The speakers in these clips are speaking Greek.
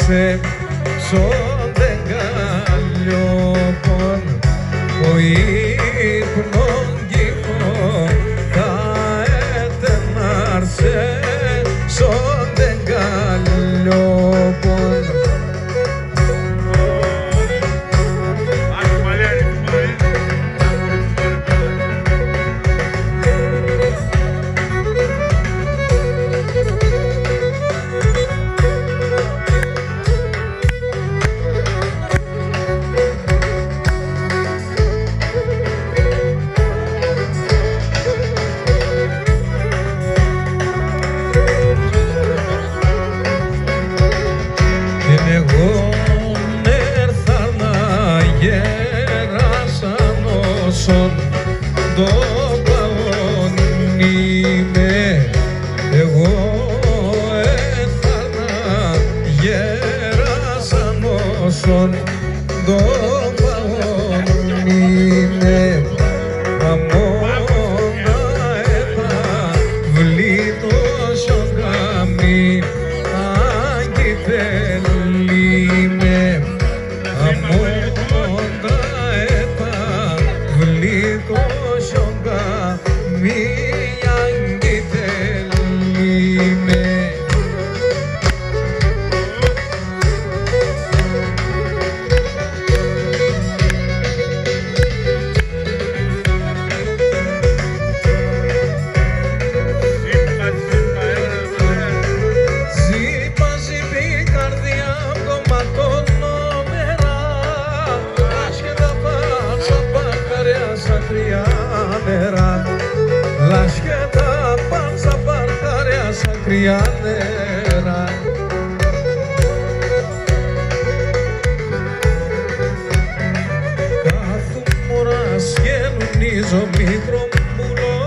σε σόντε καλλιόπον ο ύπνον κύχο τα έτεναρσε σόντε καλλιόπον. Το παγόν είμαι εγώ έθανα γέρασαν όσον το παγόν είμαι αμόνα βλήτως ο καμί αγγιτελíme αμόνα βλήτως ο καμί αγγιτελíme. Λάσχετα πάνσα παρτάρια σαν κρυά νερά. Κάθου μωράς γενουνίζω μικρό πουλό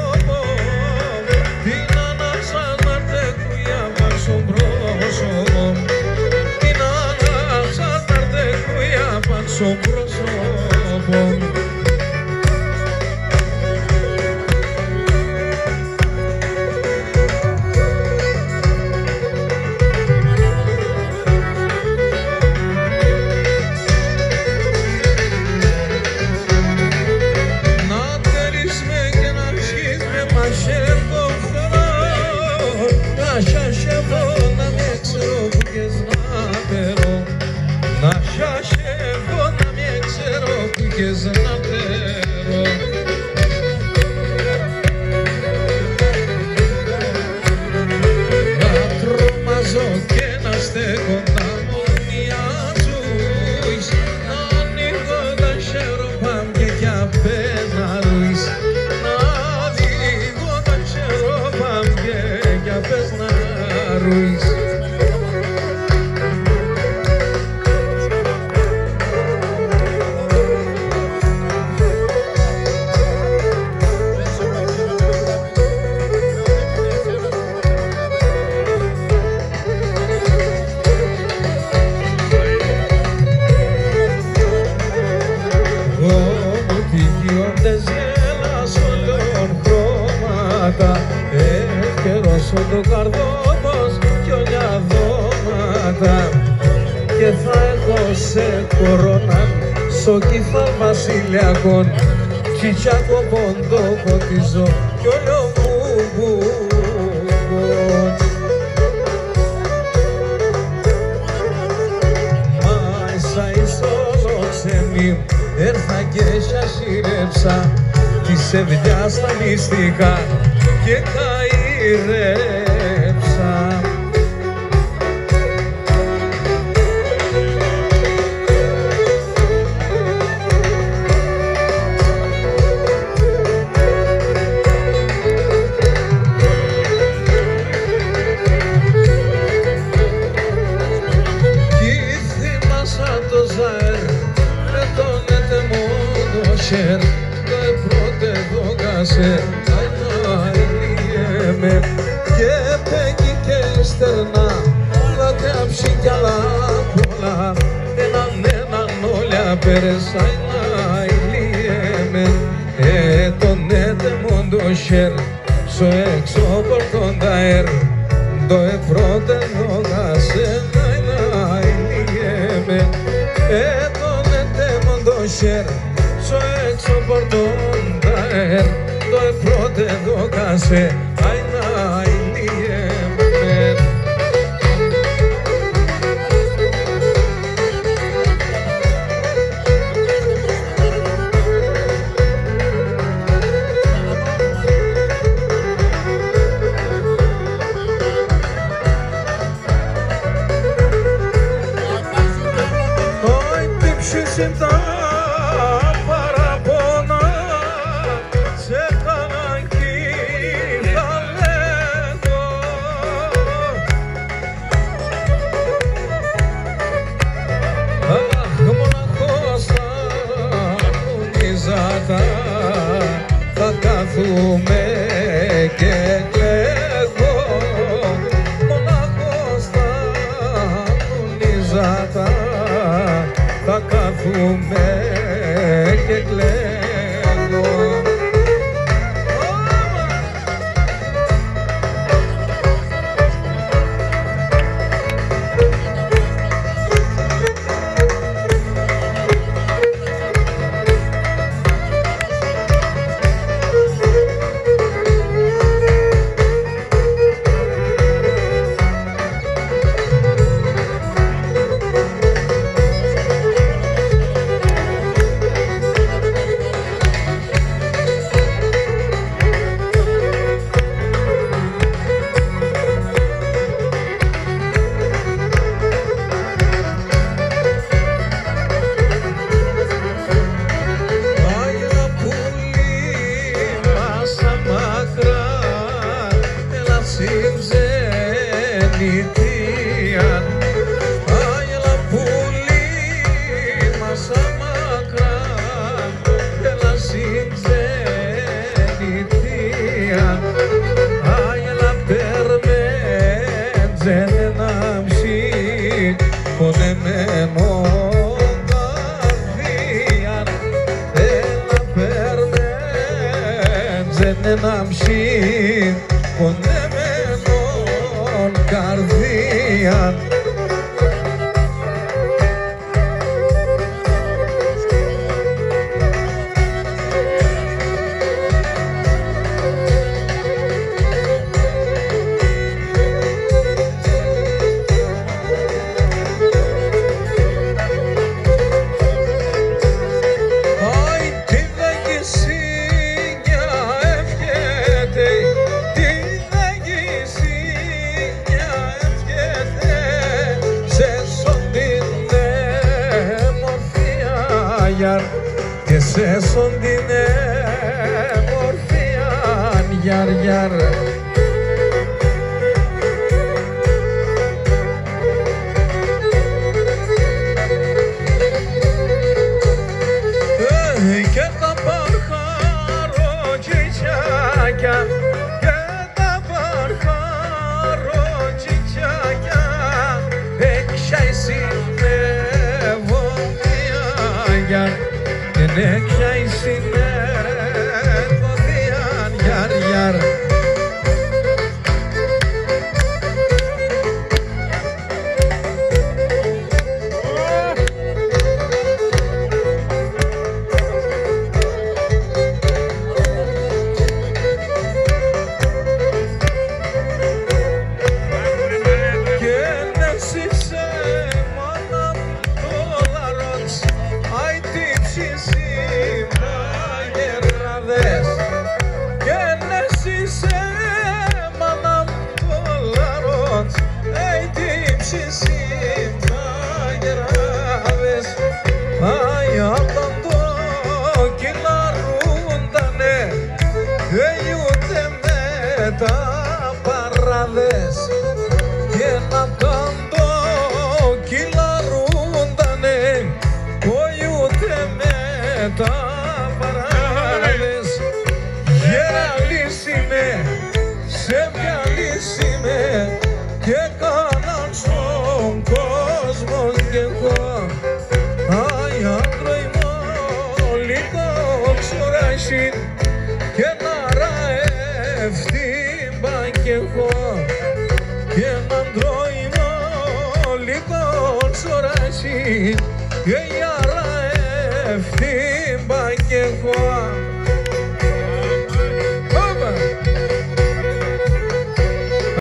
την ανάσα να τεκουιά πάσω πρόσωπο την ανάσα να τεκουιά πάσω πρόσωπο. Το καρδόμος κι όλια δώματα και θα έχω σε κορώνα σοκίθα βασιλιακών τσιτσάκο ποντό ποτιζό κι όλιο βουβουβον. Μα εσά εις όλο ξεμί έρθα και σασίρεψα τη σεβδιά στα μυστικά και καήρεψα. Κι θυμάσα το ζαέρ με τον ετεμόνο σέρ το επρώτε το κασέρ και πέγγι και στερνά όλα τράψει κι άλλα πολλά έναν όλα πέρασαν να ηλίεμεν τον έτεμον το σέρ στο έξω πορτον τα έρ το επρώτε το κασέρ να ηλίεμεν χέρ, σω έξω πορτόνταερ, το πρώτε το κασέ, αϊνά ηλίε με. Τα παραπονά σε κανέναν θα λέγω. Αχ, μοναχός θα κουνιζάτα, θα κάθουμε και κλαίγω. Μοναχός θα κουνιζάτα, θα κάθουμε και κλαίγω. Ένα μσιν πονεμένον καρδίαν. Και σε σον την εμορφίαν γιαρ γιαρ. Και τα παρχαροκιτσάκια, και τα παρχαροκιτσάκια, έξια συνεβομία νέκια η συνεδοδιάν γιαρ γιαρ. Και νέσισε μάνα το λαρότς, αι τύψεις τα παράδες και να τάντο κυλαρούντανε κολλιούται με τα παράδες. Γεραλής είμαι, σε μια λύση είμαι και κάναν στον κόσμο κι εγώ. Αι άντρο είμαι λίγο ξοράσιν και να ευτύμπα κι εγώ και έναν τρώιμο λίγο ξοράσει και γιάρα ευθύμπα κι εγώ